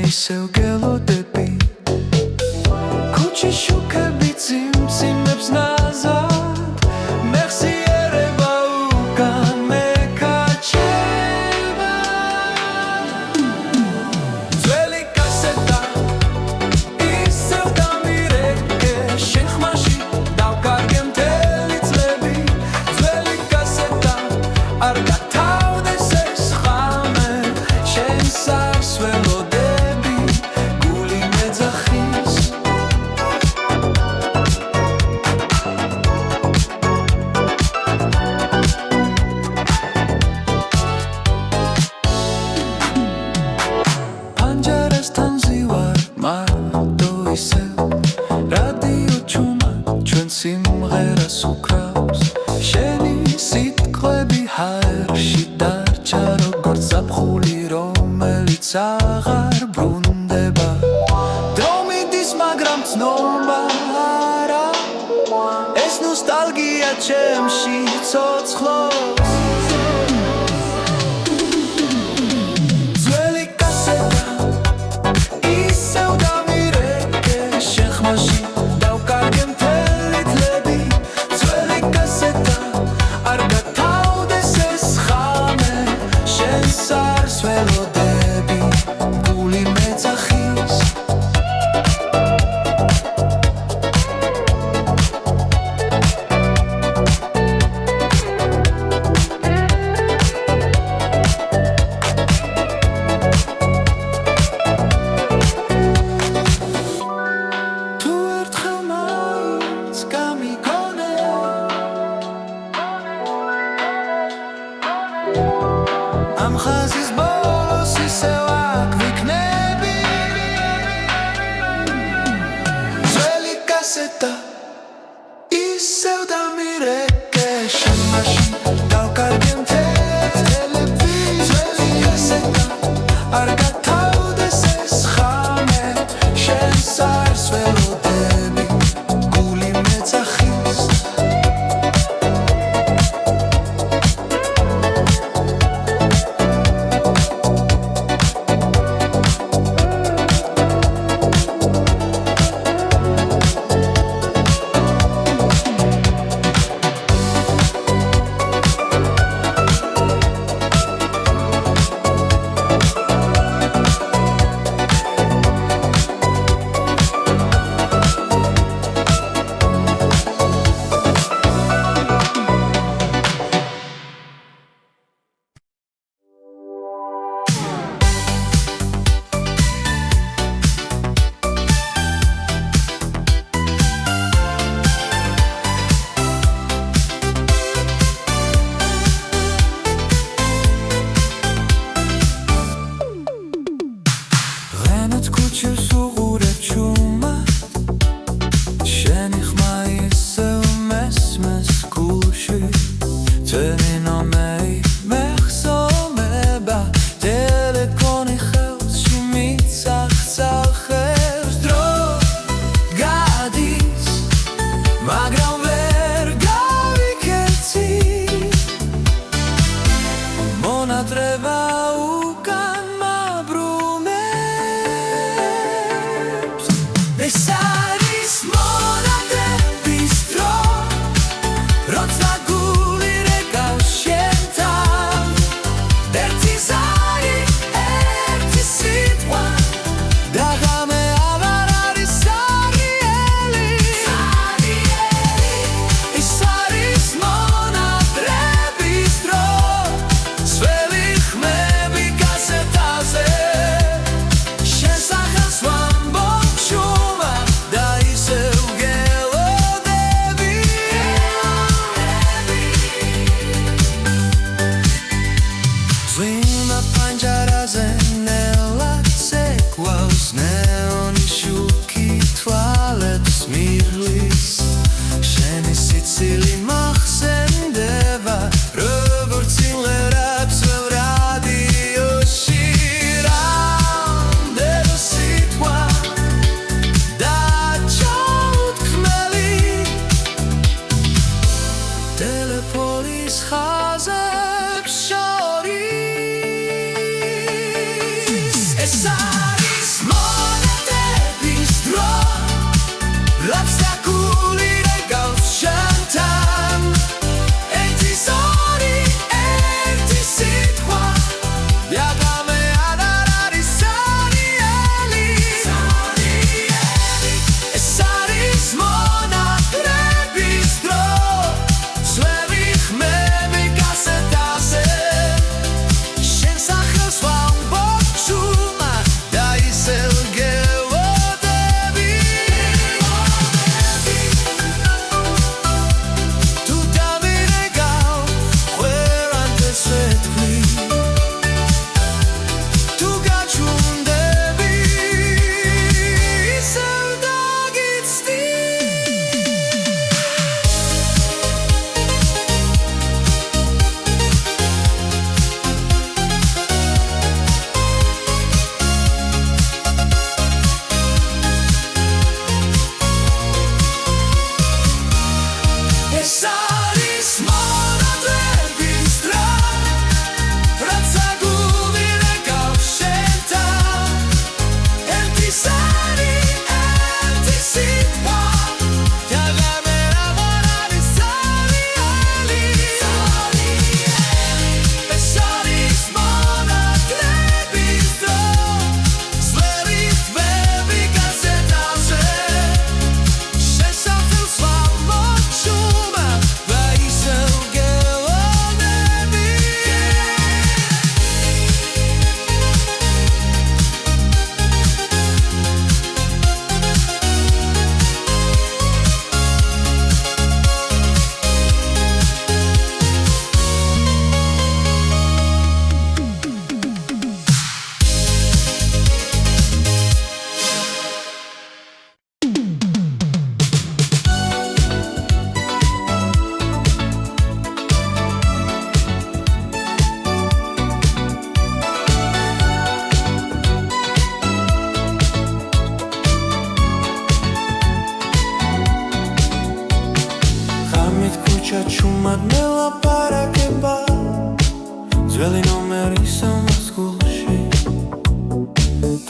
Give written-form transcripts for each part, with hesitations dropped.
ისევ გელოდები ქუჩის შუქები წიმწიმებს ნაზად მეხსიერება უკან მეკაჩება ძველი კასეტა ისევ დამირეკე შენ ხმაში დავკარგე მთელი წლები ძველი კასეტა არ გათავდეს ეს ხამე შენ სარსველოდები გული მეძახის პანჯარასთან ზივარ მარტო ისევ რადიო ჩუმა ჩვენ სიმღერას უკრავს შენი სიტყვები ჰაერში დარჩა როგორც ზაფხული რომელიც აღარ ბრუნდება დრო მიდის მაგრამ ცნობა არა ეს ნოსტალგია ჩემში ცოცხლობს ძველი კასეტა ისევ დამირეკე შენ ხმაში დავკარგე მთელი წლები ძველი კასეტა არ გათავდეს ეს ხამე შენ სარსველოდები გული მეძახის თუ ერთხელ მაინც გამიგონე ამ ხაზის ბოლოს ისევ აქ ვიქნები ძველი კასეტა ისევ დამირეკე შენ მაშინ დავკარგე მთელი წლები ძველი კასეტა არ გათავდეს ეს ხამე შენ სარსველოდები გული მეძახის ღენოთ ქუჩის უღურებ ჩუმად შენი ხმა ისევ მესმეს გულში თენი ნომერი მეხსოვნება ტელეფონი ხელში მიცახცახებს დრო გადის მაგრამ ვერ გავიქეცი მონატრება უკან მაბრუნებს ეს არის მონატრების დრო როცა გული რეკავს შენთან ერთი ზარი ერთი სიტყვა და ღამე აღარ არის სარიელი ის არის მონატრების დრო ძველი ხმები კასეტაზე შენ სახელს ვამბობ ჩუმა და ისევ გელოდები ზვიმა პანჯარაზე ნელად ცეკვავს ნეონი შუქი თვალებს მირლის შენი სიცილი მახსენდება როგორც სიმღერებს ველრადიოში რამდენო სიტყვა დაჩაუთქმელი ტელეფონის ხაზებს შორის ეს არის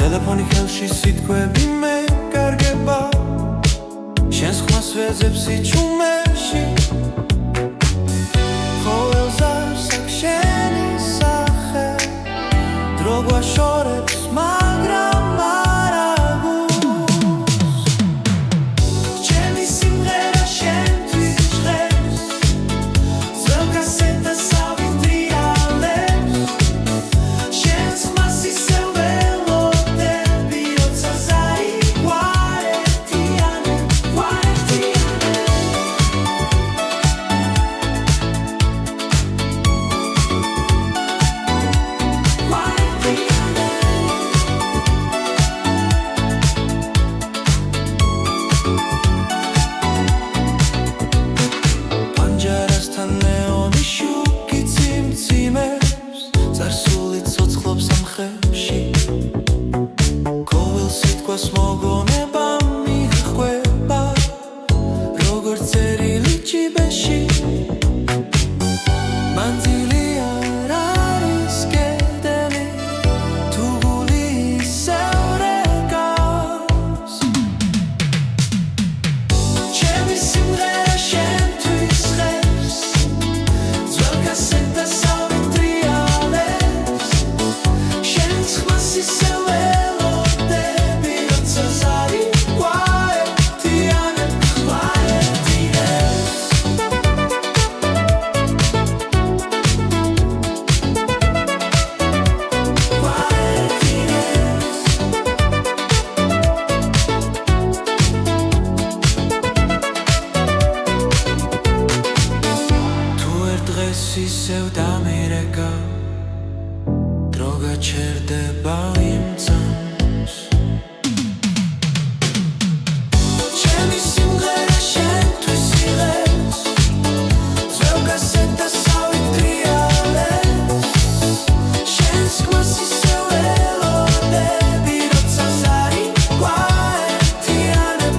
ტელეფონი ხელში სიტყვები მეკარგება შენს ხმას ვეძებს სიჩუმეში ყოველს არსაკ შენი სახე დრო გვაშორებს მაგრამ არა გულს ჩემი სიმღერა შენთვის ჟღერს ძველ კასეტას ავიტრიალებს შენს ხმას ისევ ველოდები როცა ზაიყვარეთიანებ პანჯარასთან ნეონი შუქი ციმციმებს წარსული ცოცხლობს ამ ხევში ყოველ სიტყვას მოგონება მიჰყვება როგორც წერილი ჯიბეში მანძილი არ არის კედელი თუ გული ისევ რეკავს ჩემი სიმღერა შენთვის ჟღერს ძველ კასეტას ავიტრიალებს შენს ხმას ისევ ველოდები როცა ზაიყვარეთიანებ თუ ერთ დღეს ისევ დამირეკა დრო გაჩერდება იმ წამს ჩემი სიმღერა შენთვის იღებს ძველ კასეტას ავიტრიალებს შენს ხმას ისევ ველოდები როცა ზაიყვარეთიანებ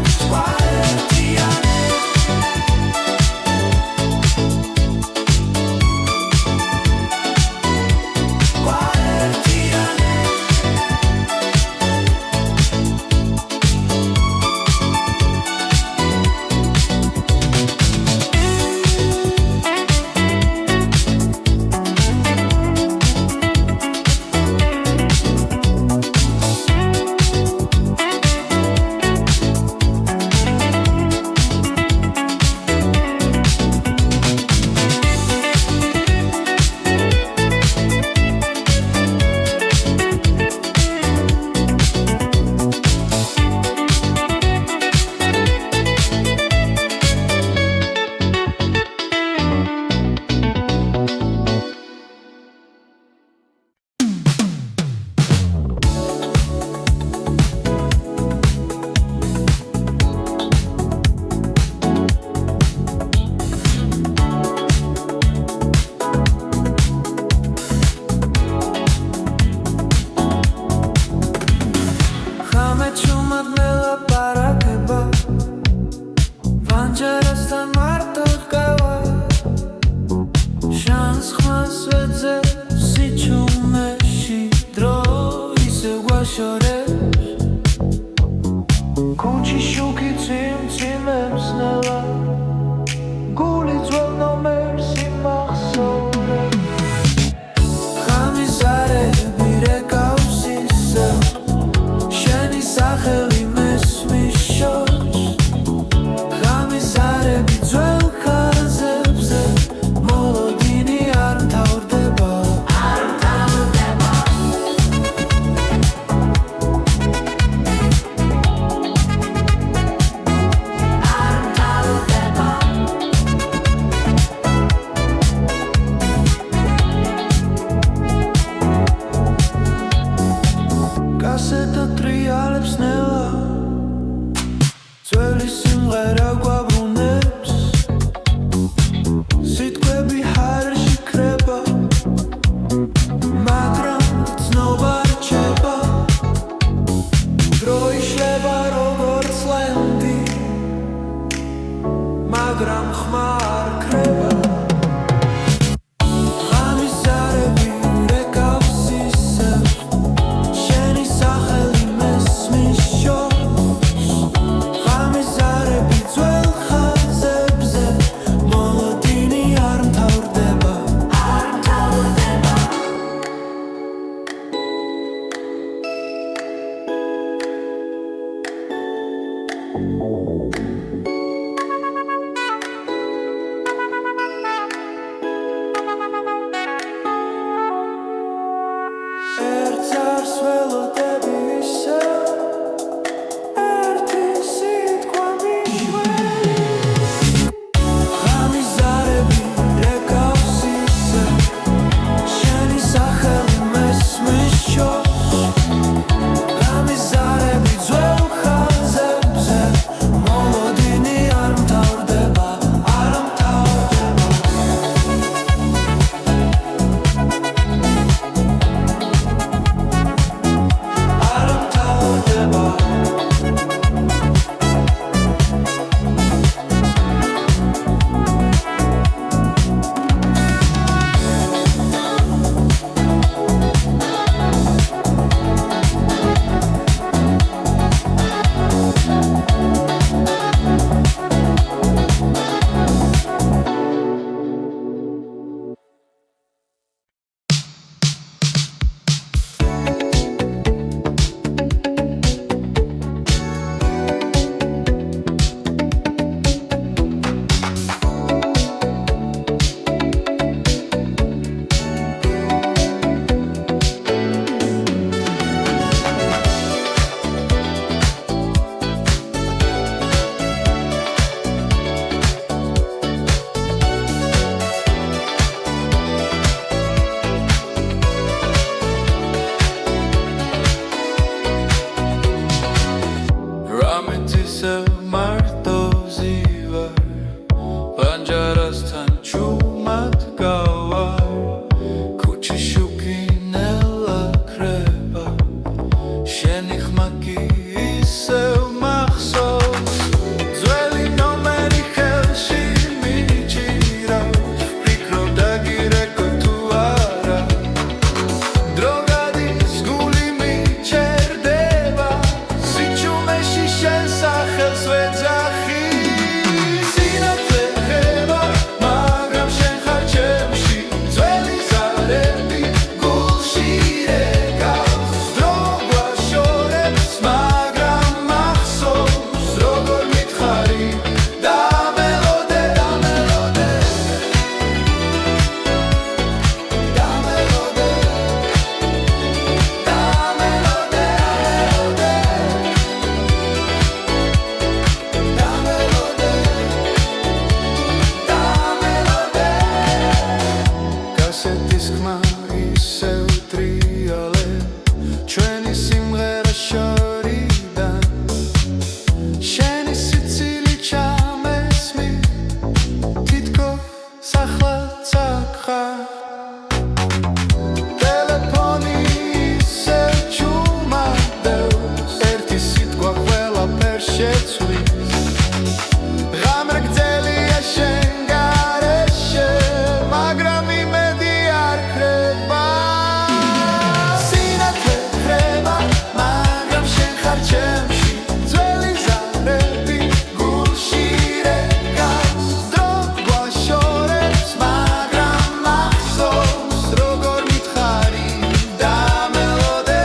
ხამე ჩუმად მელაპარაკება პანჯარასთან მარტო ჰყავა შენს ხმას ვეძებს სიჩუმეში დრო ისევ გვაშორებს კუჩი შუქი ციმციმებს ნელა გული ძველ ნომერს იმახსოვრებს ხამიზარები რეკავს ისევ შენი სახელი მესმის შორს ხამიზარები ძველ ხაზებზე მოლოდინი არ მთავრდება კასეტა ტრიალებს ნელა ძველი სიმღერა გვაბრუნებს სიტყვები ჰარში ქრება მაგრამ ცნობა რჩება დრო იშლება როგორც ლენდი მაგრამ ხმა არ ქრება ხამიზარები რეკავს ისევ შენი სახელი ისევ მარტოზე ვარ პანჯარასთან ჩუმად გავარ ქუჩის შუქინელა ქრება შენი ხმა კი ისევ მახსოვს ძველი ნომერი ხელში მიჭირავს ვფიქრობ დაგირეკო თუ არა დრო გადის გული მიჩერდება სიჩუმეში შენ სახელს ვეძახი სინათლე ხება მაგრამ შენ ხარ ჩემში ძველი ზარები გულში რეკავს დრო გვაშორებს მაგრამ მახსოვს როგორ მითხარი დამელოდე დამელოდე დამელოდე გასეთის ხმა ისევ ტრიალე ჩვენი სიმღერა შორიდან შენი სიცილი ჩამესმი თითქოს ახლაც აქ ხარ ტელეფონი ისევ ჩუმადევს ერთი სიტყვა ყველაფერს შეცვლის ღამე გრძელია შენ გარეშე მაგრამ იმედი არ ქრება სინათლე ხება მაგრამ შენ ხარ ჩემში ძველი ზარები გულში რეკავს დრო გვაშორებს მაგრამ მახსოვს როგორ მითხარი დამელოდე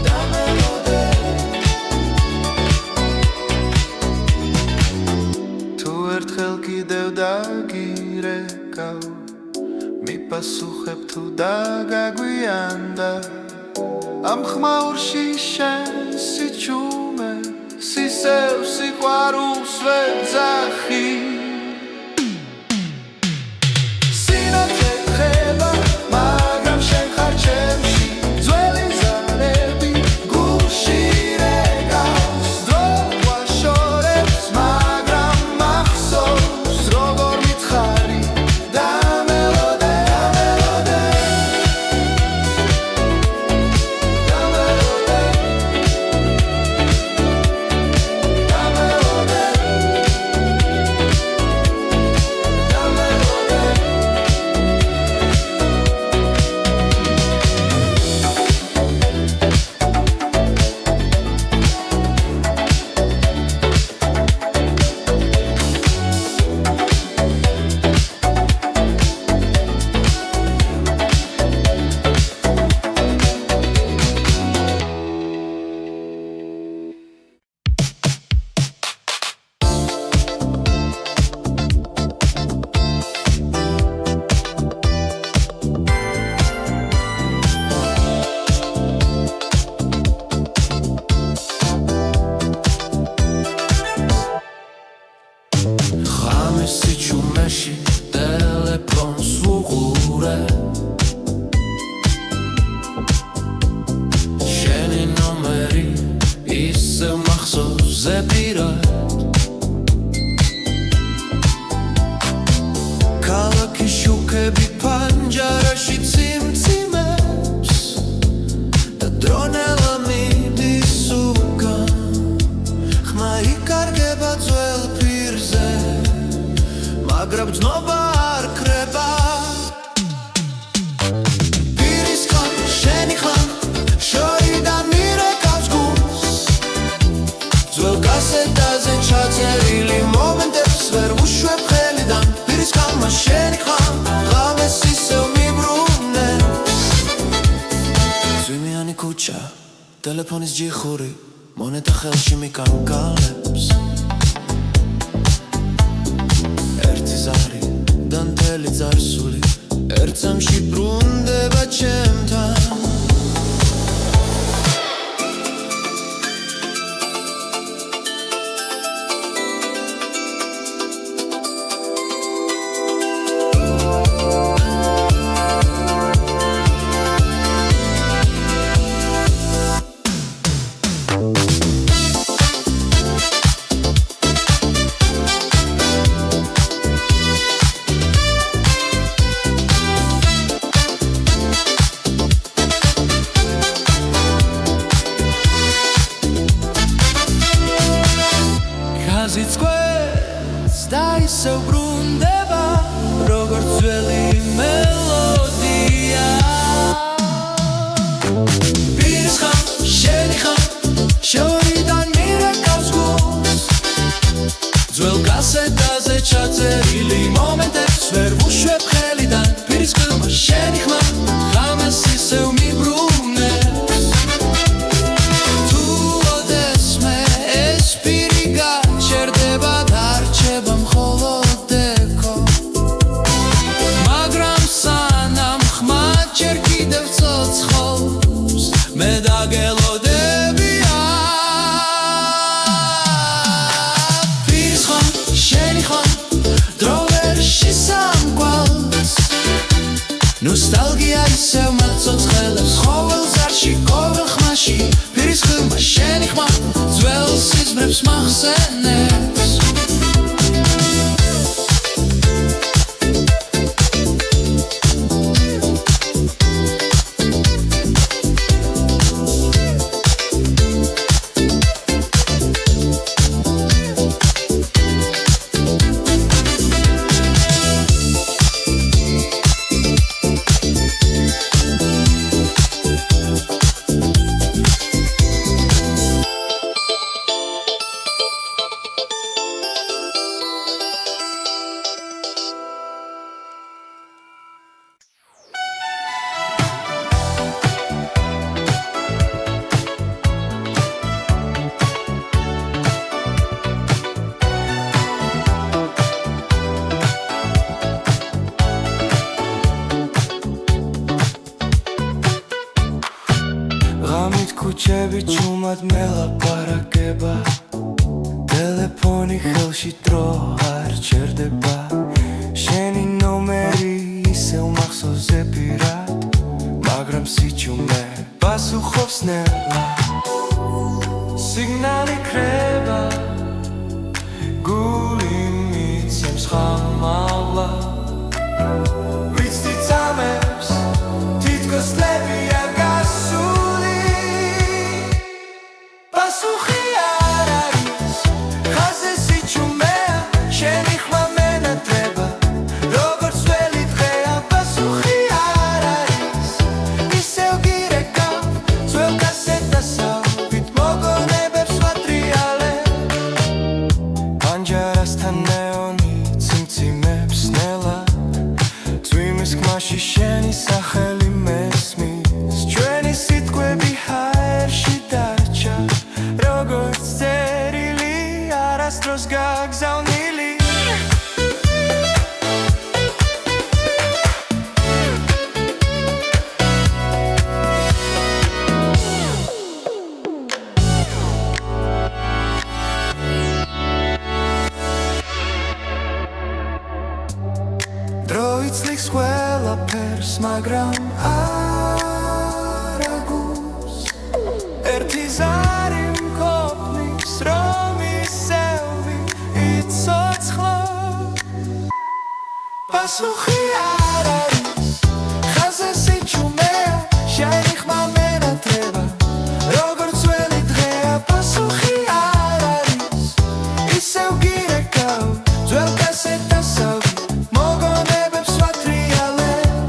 დამელოდე თუ ერთხელ კიდევ დაგირეკავ მიპასუხებ თუ დაგაგვიანდა ამ ხმაურში შენ სიჩუმე სისევ სიყვარულს ვეძახი სინათლე ხება მაგრამ შენ ხარ ჩემში ძველი ზარები გულში რეკავს დრო გვაშორებს მაგრამ მახსოვს როგორ მითხარი დამელოდე დამელოდე დამელოდე ღამის სიჩუმეში ტელეფონს ვუყურე შენი ნომერი ისევ მახსოვს ზეპირად ქალაქის შუქები პანჯარაში ციმციმებს და დრონელა მიდის უკან ხმა იკარგება ძველ პირზე მაგრამ ძნობა არ ქრება პირის ხან შენი ხან შორიდან მირეკავს გულს ძველ კასეტაზე ჩაწერილი მომენტებს ვერ ვუშვებ ხელიდან პირის ხანმა შენი ხან ღამეს ისევ მიბრუნებს ზვიმიანი ქუჩა ტელეფონის ჯიხური მონეტა ხელში მიკანკალებს ერთი ზარი და მთელი წარსული ერთ წამში ბრუნდება ჩემთან იცქვეს და ისევ ბრუნდება როგორც ძველი მელოდია პირის ხარ შენი ხარ შორიდან მირეკავს გულს ძველ კასეტაზე ჩაწერილი მომენტებს ვერ ვუშვებ ხელიდან პირის ხმა შენი ხმა ღამეს ისევ მიბრუნებს თუ ოდესმე ეს პირი გაჩერდება დარჩება მხოლოდ ეკო მაგრამ სანამ ხმა ჯერ კიდევ ცოცხლობს მე დაგელოდებია პირის ხმა შენი ხმა დრო ვერ შესამკვალს ნოსტალგია ისევ მაცოცხლებს ყოველ ზარში ყოველ ხმაში პირის ხმა შენი ხმა ძველ სიზმრებს მახსენებს ქუჩები ჩუმად მელაპარაკება ტელეფონი ხელში დრო არ ჩერდება შენი ნომერი ისევ მახსოვზე პირად მაგრამ სიჩუმე პასუხობს ნელა სიგნალი ქრება გული მიცემს ხამალა ვიციცამებს თითქოს ლებია გასული პასუხი არ არის ხაზე სიჩუმეა შენი ხმა მენატრება როგორც ველი დღეა პასუხი არ არის ისევ გირეკავ ძველ კასეტასავით მოგონებებს ვატრიალებ პანჯარასთან ნეონი ციმციმებს ნელა წვიმის ხმაში შენი სახელი მესმის ჩვენი სიტყვები ჰაერში დარჩა როგორც წერილი არასდროს გაგზავნილი დრო იცლიქს ყველაფერს მაგრამ არ აგულს ერთი ზარი მყოფნის რომ ისევ იცოცხლო პასუხი არ არის ხაზე სიჩუმეა შენი ხმა მენატრება როგორც ველი დღეა პასუხი არ არის ისევ გირეკავ ძველ კასეტასავით მოგონებებს ვატრიალებ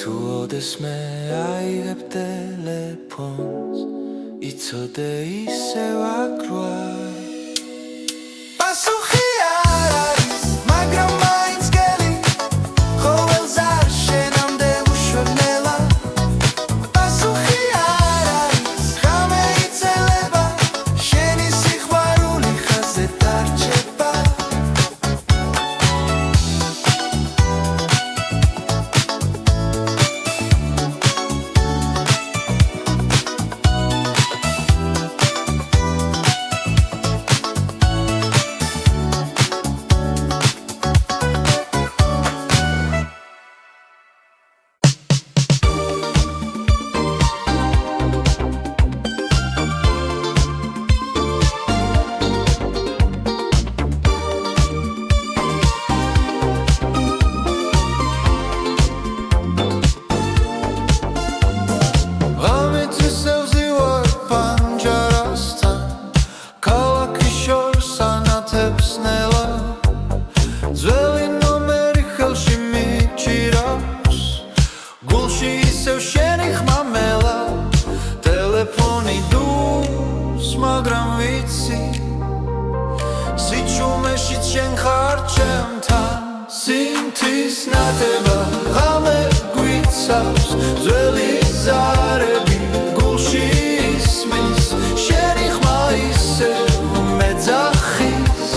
თუ ოდესმე აიღებ ტელეფონს იცოდე ისევ აქროა პასუხი არ არის მაგრამ მაინც გელი ყოველ ზარ შენამდე ვუშვებ ნელა პასუხი არ არის ღამე იცელება შენი სიყვარული ხაზე დარჩება ვიცი სიჩუმეშიც შენ ხარ ჩემთან სინთის ნათება ღამე გვიცავს ძველი ზარები გულში ისმის შენი ხმა ისევ მეძახის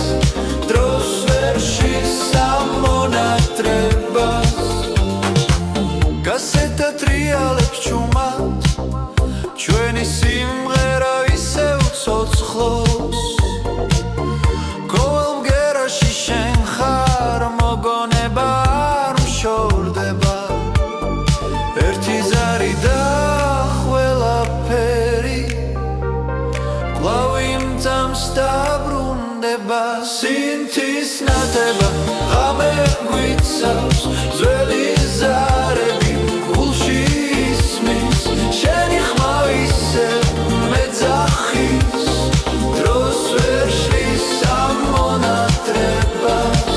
დროს ვერ შესამონატრებას გასეთა ტრიალებს ჩუმად ჩვენი სიმღერა ისევ ცოცხლობს ყოველ მგერაში შენ ხარ მოგონება არ მშორდება ერთი ზარი და ყველაფერი კვლავ იმ წამს დაბრუნდება სინთის ნათება ღამე გვიცავს ძველი ზარები გულში ისმის შენი ხმა ისევ მეძახის დროს ვერ შესამონატრებას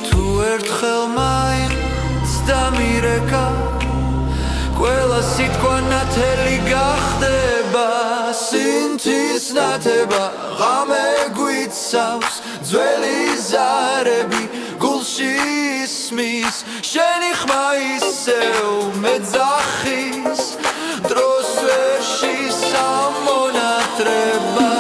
თუ ერთხელ მაინც დამირეკა ყველა სიტყვა ნათელი გახდება სინთის ნათება ღამე გვიცავს ძველი ზარები გულში ისმის შენი ხმა ისევ მეძახის დროს ვერ შესამონატრებას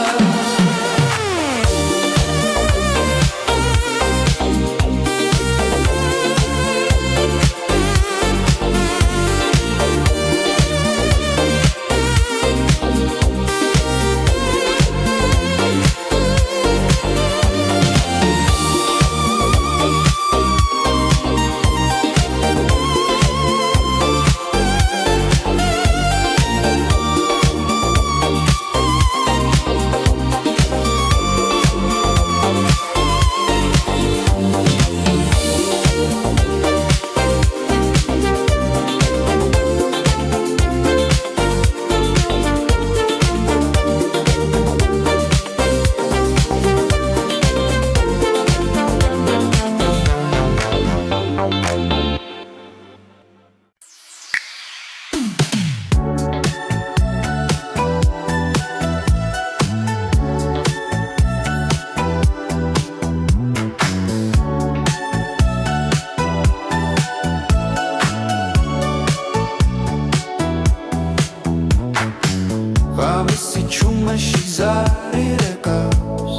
ღამისი ჩუმეში ზარი რეკავს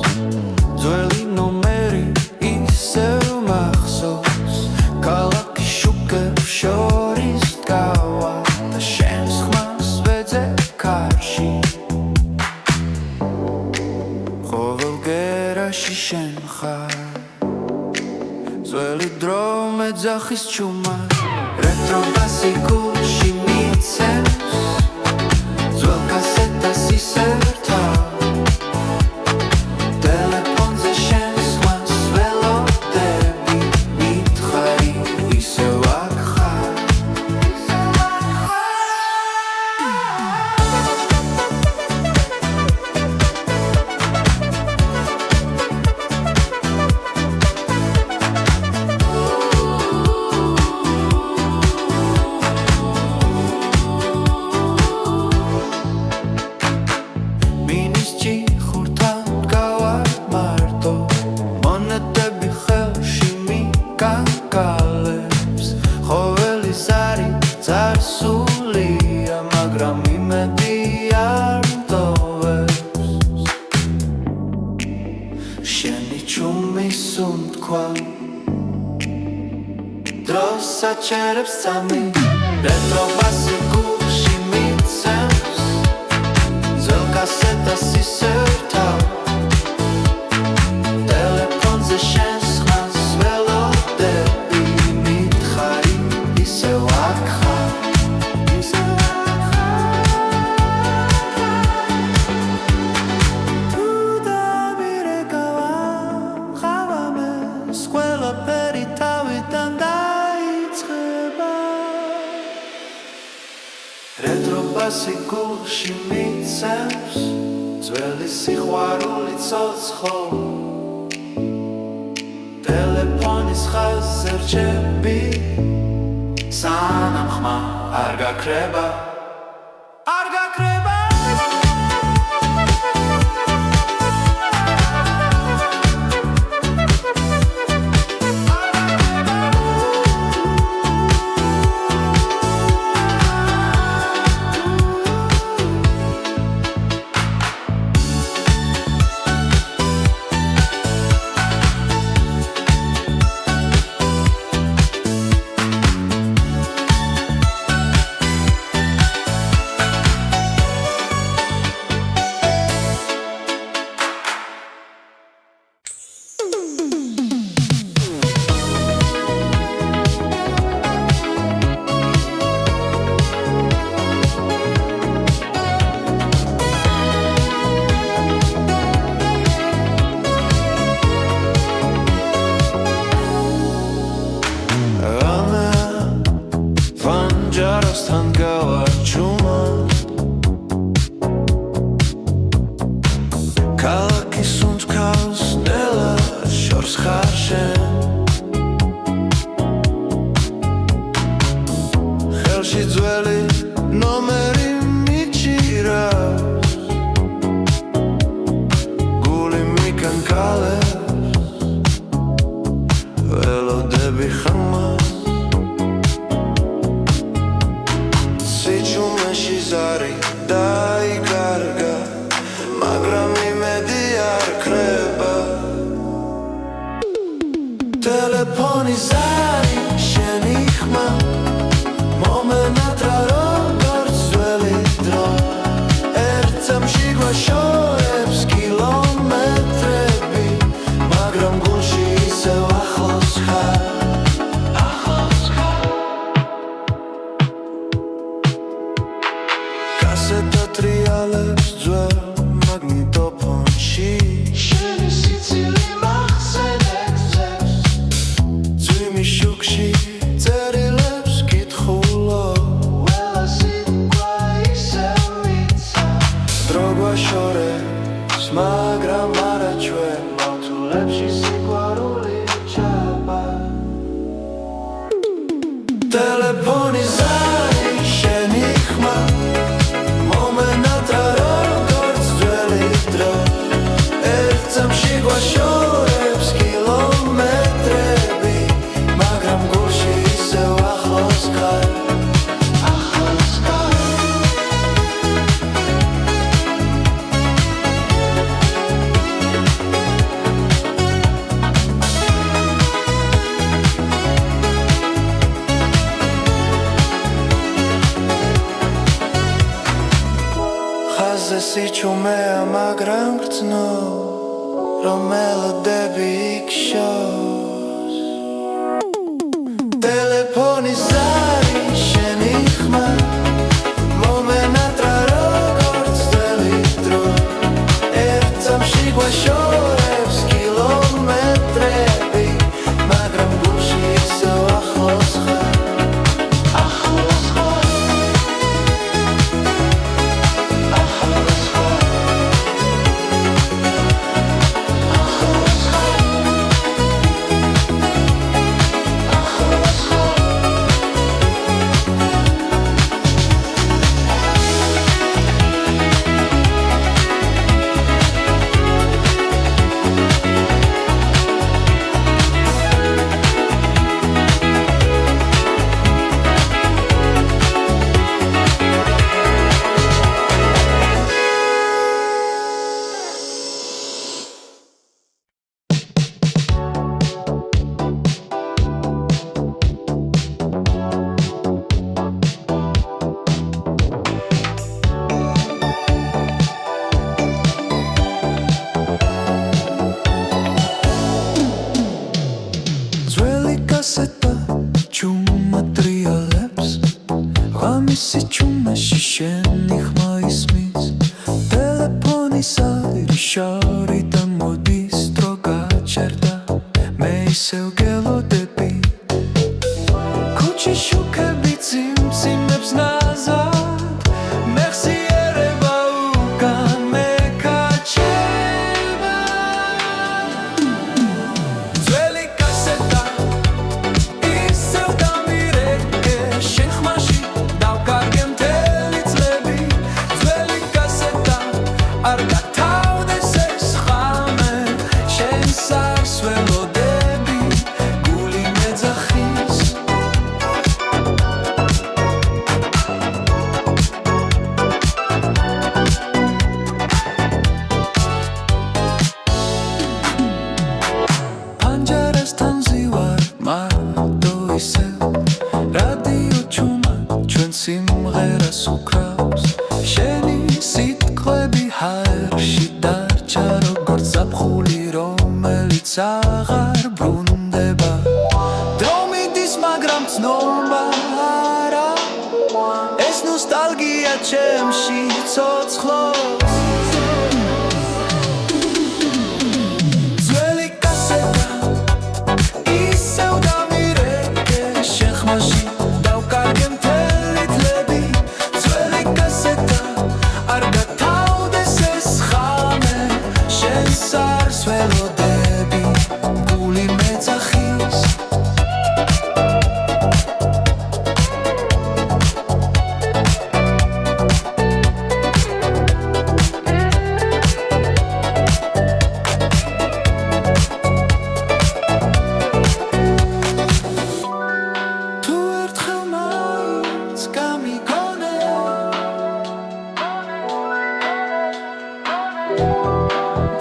ძველი ნომერი ისევ მახსოვს ქალაქი შუქებს შორის დგავა და შენს ხმას ვეძებ კარში ყოველ გერაში შენ ხარ ძველი დრო მეძახის ჩუმად რეტრო ბასი გულში მიცემს ძველ კასეტას ისევ რთავ ტელეფონზე შენს ხმას ველოდები მითხარი ისევ აქ ხარ საჩერებს სამი რეტრო ბასი გულში მიცემს ძველ კასეტას ისევ რთავ ტელეფონზე შენს ხმას ველოდები მითხარი ისევ აქ ხარ თუ დამირეკავა ღამეს ყველაფერი თავიდან Retro basi gulshi mitsams ძველი სიყვარული ცოცხლო ტელეფონის ხაზზე რჩები სანამ ხმა არ გაქრება ტელეფონის ზარი შენი ხმა მომენატრა როგორც ძველი დრო ერთ წამში გვაშორებს კილომეტრები მაგრამ გულში ისევ ახლოს ხარ კასეტა ტრიალებს ძველ მაგნიტოფონში შენი სიცილი მაგრამ არა ჩვენ მავთულებში სიყვარული ჩაბა ტელეფონის ზარი შენი ხმა მომენატრა როგორც ძველი დრო ერთ წამში გვაშორებს კილომეტრები მაგრამ გულში ისევ ახლოს ხარ სიჩუმეა მაგრამ გრძნო რომ მელოდები იქშოს ტელეფონის ზარი შენი ხმა მომენატრა როგორც ძველი დრო ერთ წამში გვაშორებს კილომეტრები მაგრამ გულში ისევ ახლოს ხარ სიჩუმეში შენი ხმა ისმის ტელეფონის არი შორიდან მოდის დრო გაჩერდა მე ისევ გელოდები ქუჩის შუქები წიმწიმებს ნაზად მეხსიერება უკან მე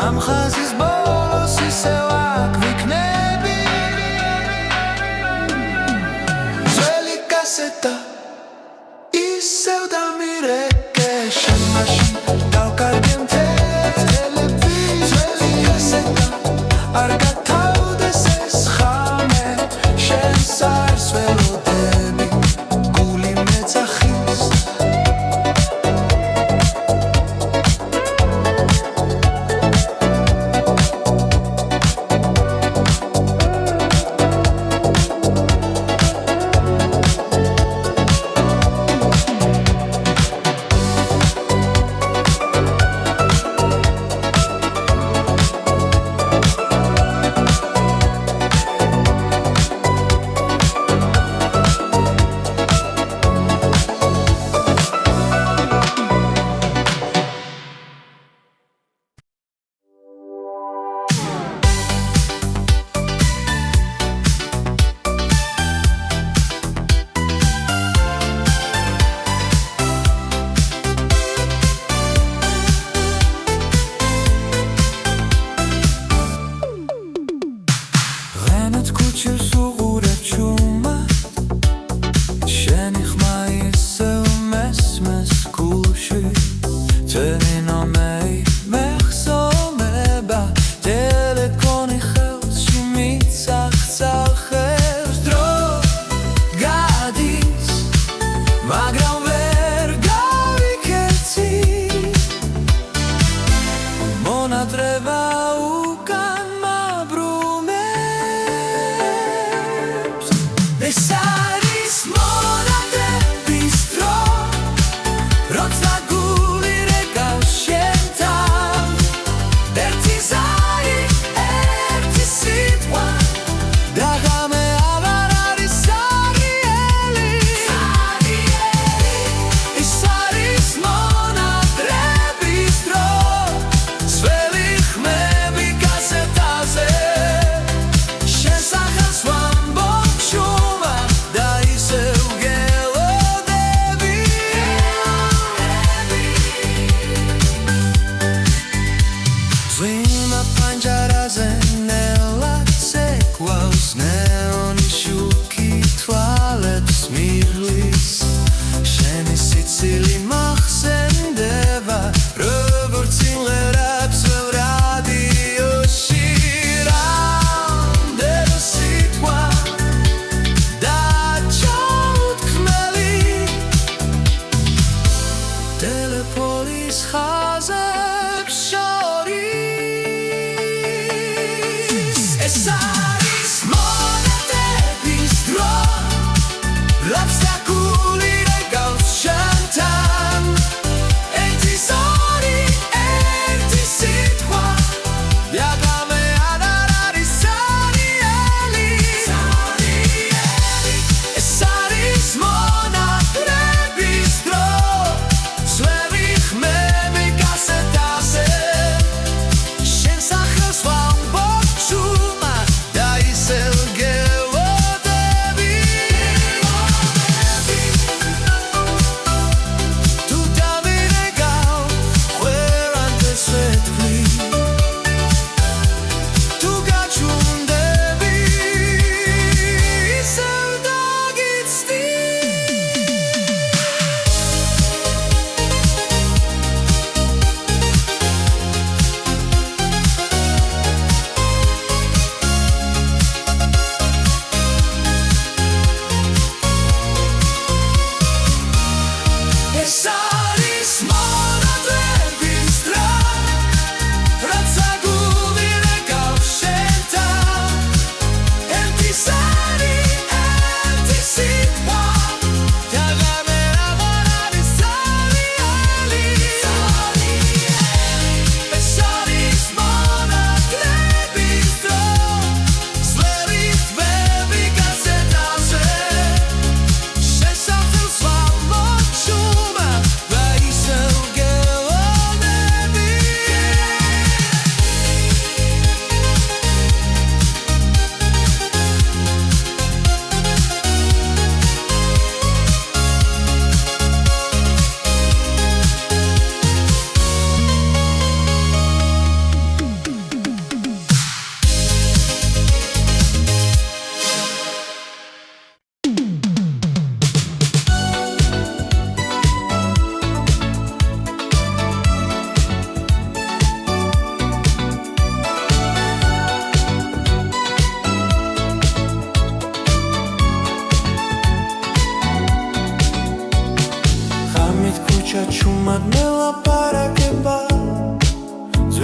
ამ ხაზის ბოლოს ისევ აქ ვიქნები ძველი კასეტა ისევ დამირეკე შენ მაშინ დავკარგე მთელს ტელევიზორს ძველი კასეტა არ გათავდეს ეს ხამე შენს არს ველოდები გული მეძახის monadrebis dro, sve vih me mi kaseta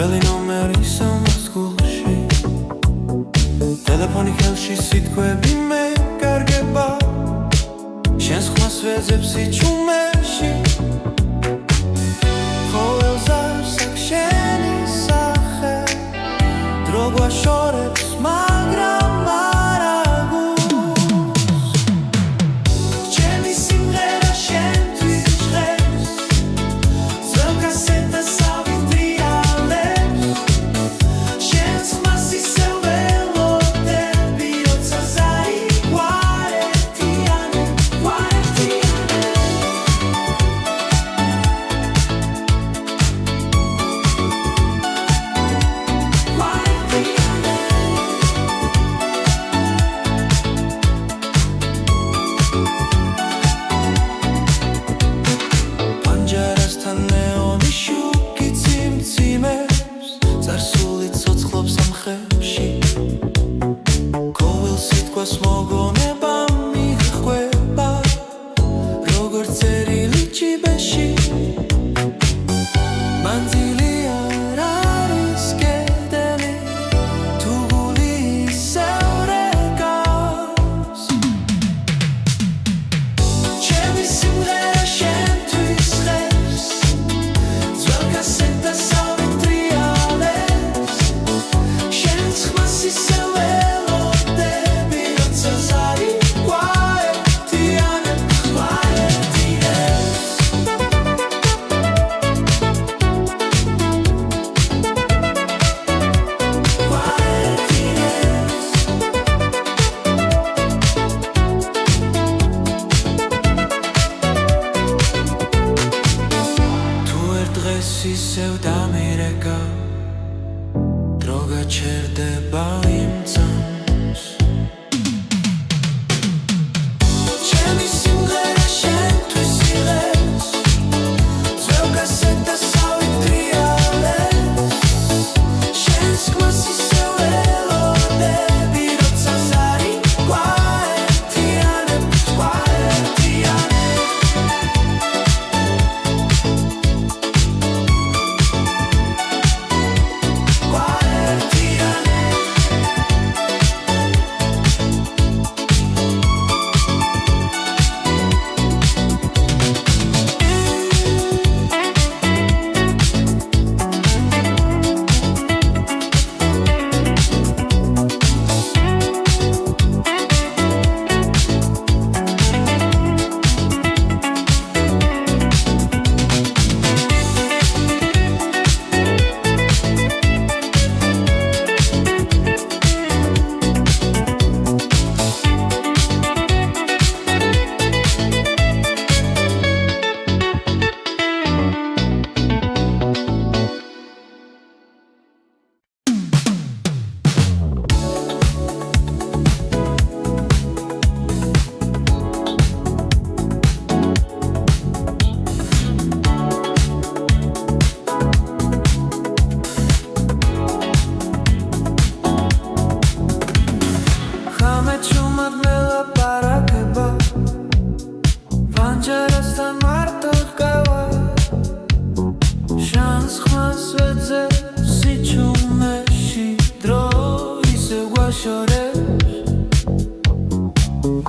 ძველი ნომერი სამას გულში ტელეფონი ხელში სიტყვები მეკარგება შენს ხმას ვეძებ სიჩუმეში ყოველს არსაკ შენი სახე დრო გვაშორებს მაგრამ არა გულს ჩემი სიმღერა შენთვის ჟღერს ძველ კასეტას ავიტრიალებს შენს ხმას ისევ ველოდები როცა ზარი გვარეთიანებ პანჯარასთან ნეონი შუქი ციმციმებს წარსული ცოცხლობს ამ ხევში ყოველ სიტყვას მოგონება მიჰყვება როგორც წერილი ჭიბეში მანძილი არ არის კედელი თუ გული ისევ რეკავს ჩემი სიმღერა შენთვის ჟღერს ძველ კასეტას ავიტრიალებს შენს ხმას ისევ ველოდები როცა ზარი გვაერთიანებს თუ ერთ დღეს ისევ დამირეკა დრო გაჩერდება იმ წამს ჩემი სიმღერა შენთვის იღებს ძველ კასეტას ავიტრიალებს შენს ხმას ისევ ველოდები როცა ზარი გვაერთიანებს ხამე ჩუმად მელაპარაკება პანჯარასთან მარტო ჰყავა შანს ხმას ვეძებ სიჩუმეში დრო ისევ გვაშორებს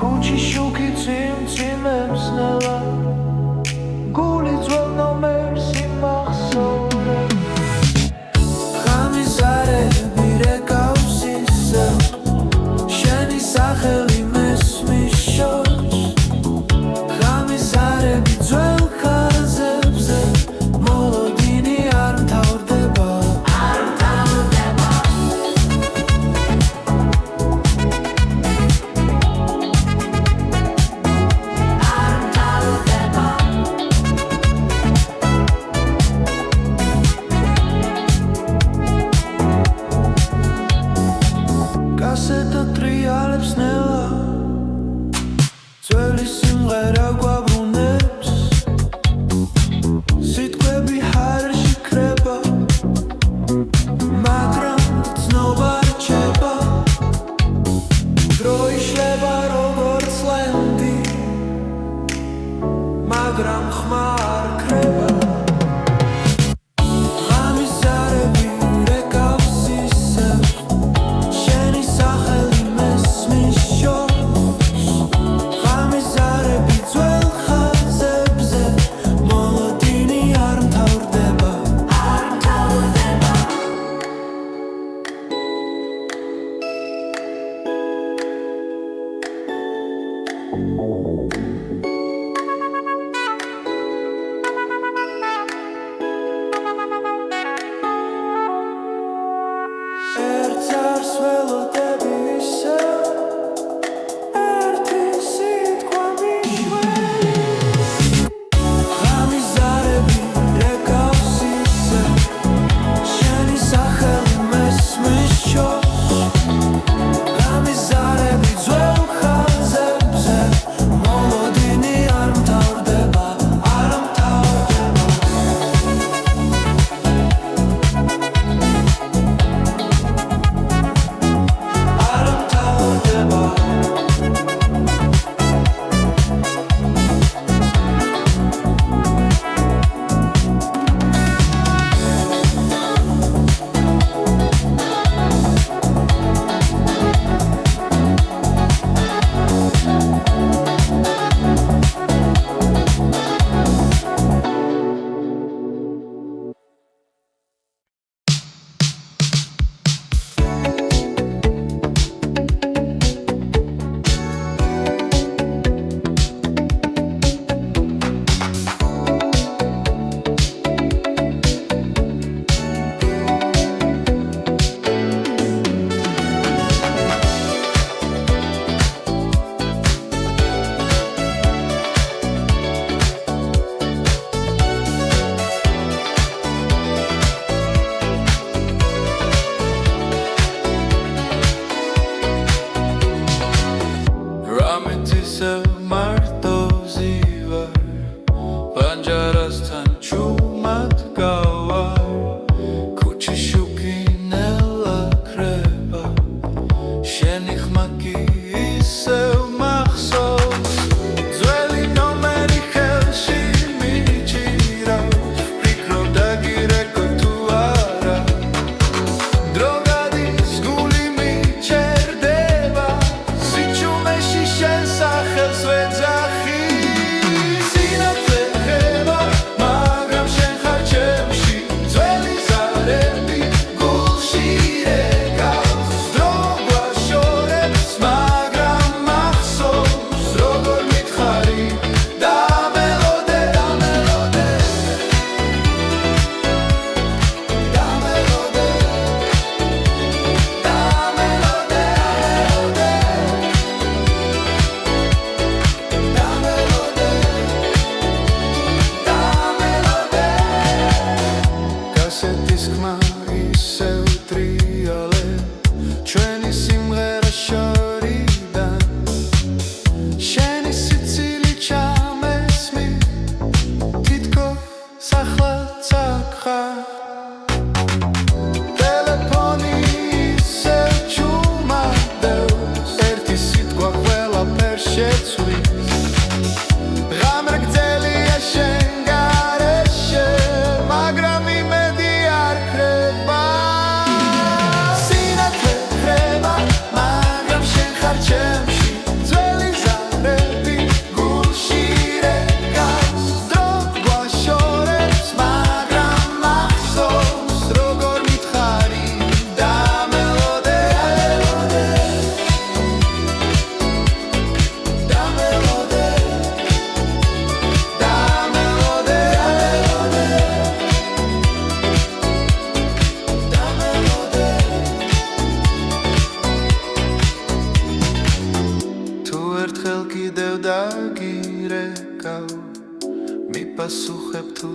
ქუჩის შუქი ციმციმებს ნელა გული ძველ ნომერს იმახსოვრებს ხამის ზარები რეკავს ისევ შენი სახელი მესმის შორს ხამის ზარები ძველ ხაზებზე მოლოდინი არ მთავრდება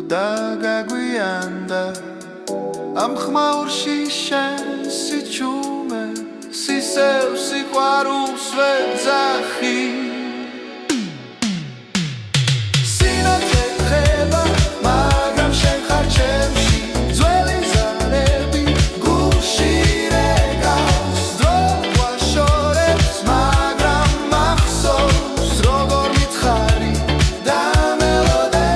დაგაგვიანდა ამ ხმაურში შენ სიჩუმე სისევ სიყვარულს ვეძახი სინათლე ხება მაგრამ შენ ხარ ჩემში ძველი ზარები გულში რეგავს დრო ვაშორებს მაგრამ მახსოვს როგორ მითხარი და მელოდე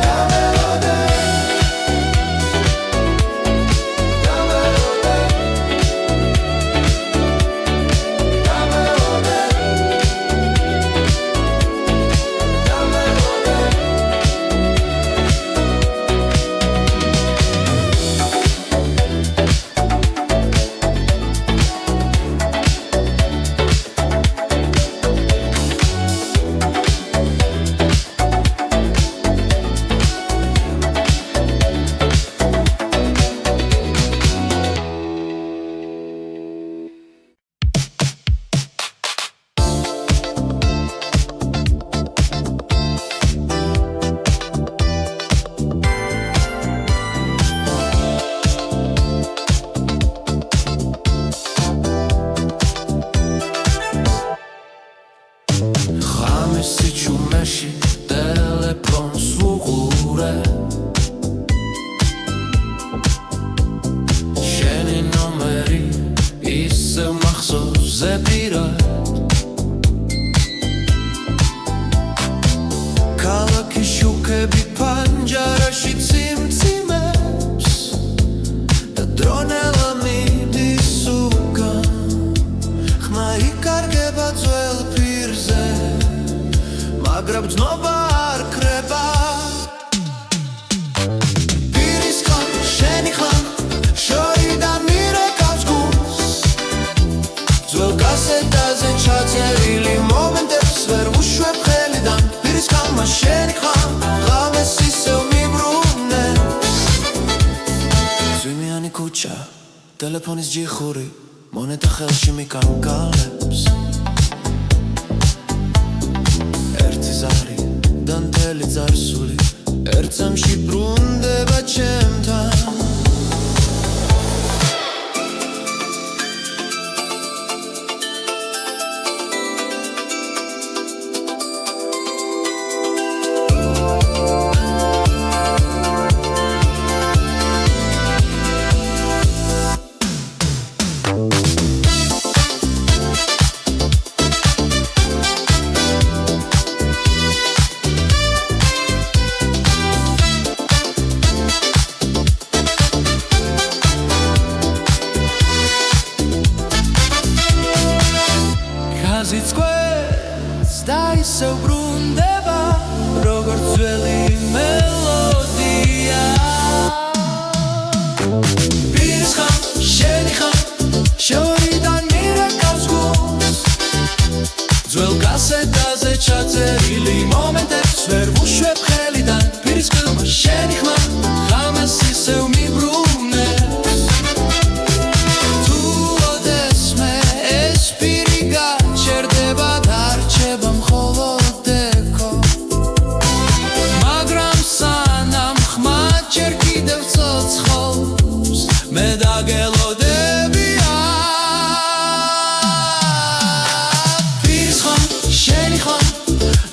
სიჩუმეში ტელეფონს ვუყურე შენი ნომერი ისევ მახსოვს ზეპირად ქალაქის შუქები პანჯარაში ციმციმებს და დრონელა მიდის უკან ხმა იკარგება ძველ პირზე მაგრამ ძნობა არ ქრება პირის ხან შენი ხან შორიდან მირეკავს გულს ძველ კასეტაზე ჩაწერილი მომენტებს ვერ ვუშვებ ხელიდან პირის ხან შენი ხან ღამეს ისევ მიბრუნებს ძვიმიანი ქუჩა ტელეფონის ჯიხური მონეტა ხელში მიკარგალებს დანთელი წარსული ერთსამში ბრუნდება ჩემთან და ისევ ბრუნდება როგორც ძველი მელოდია პირის ხან შენი ხან შორიდან მირეკავს გულს ძველ კასეტაზე ჩაწერილი მომენტებს ვერ ვუშვებ ხელიდან პირის ხან შენი ხან ღამეს ისევ მიბრუნებს თუ ოდესმე ეს პირი გაჩერდება მე დაგელოდებია პირის ხან შენი ხან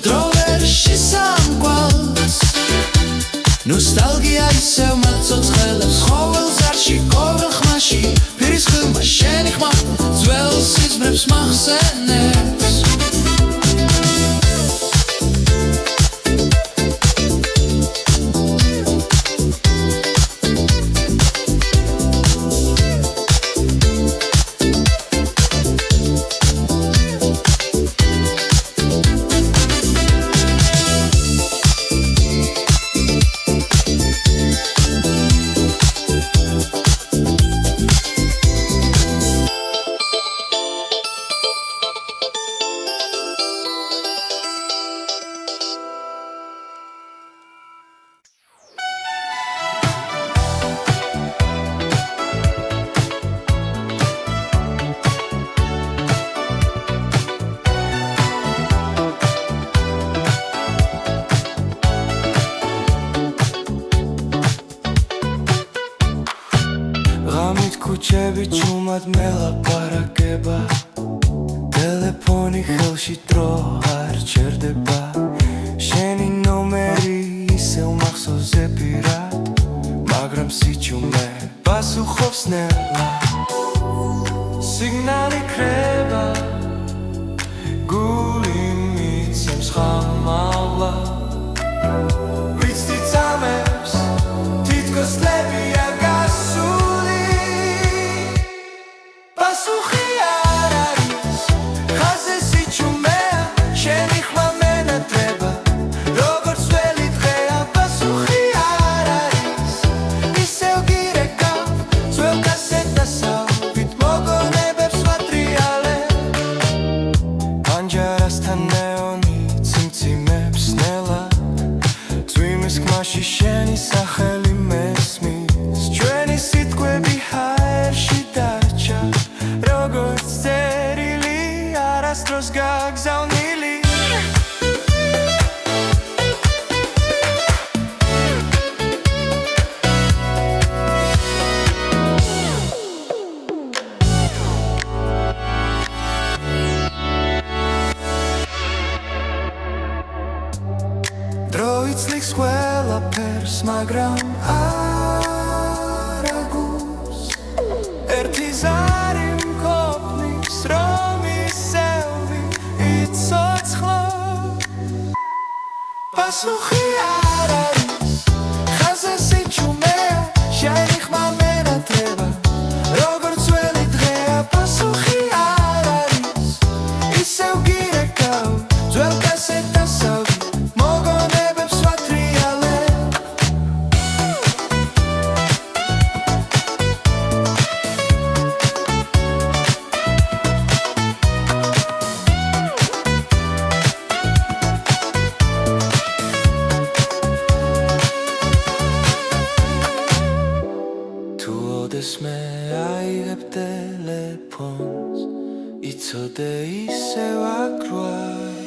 დრო ვერ შესამკვალს ნოსტალგია ისევ მაცოცხლებს ყოველ ზარში ყოველ ხმაში პირის ხან შენი ხმა ძველ სიზმრებს მახსენებს ღამით ქუჩები ჩუმად მელაპარაკება ტელეფონი ხელში დრო არ ჩერდება შენი ნომერი ისევ მახსოვზე პირად მაგრამ სიჩუმე პასუხობს ნელა სიგნალი ქრება გული მიცემს ხამალა ვიცი წამებს თითქოს ლებია გასული პასუხი არ არის ხაზე სიჩუმეა შენი ხმა მენატრება როგორც ველი დღეა პასუხი არ არის ისევ გირეკავ ძველ კასეტასავით მოგონებებს ვატრიალებ პანჯარასთან ნეონი ციმციმებს ნელა წვიმის ხმაში შენი სახელი მესმის ჩვენი სიტყვები ჰაერში დარჩა როგორც წერილი არასდროს გაგზავნილი დრო იცლიქს ყველაფერს მაგრამ არ აგულს ერთი ზარი მყოფნის რომ ისევი იცოცხლო პასუხი არ არის ხაზე სიჩუმეა შენი ხმა მენატრება როგორც ველი დღეა პასუხი არ არის ისევ გირეკავ ძველ კასეტასავით მოგონებებს ვატრიალებ თუ ოდესმე აიღებ ტელეფონს იცოდე ისევ აქ ვარ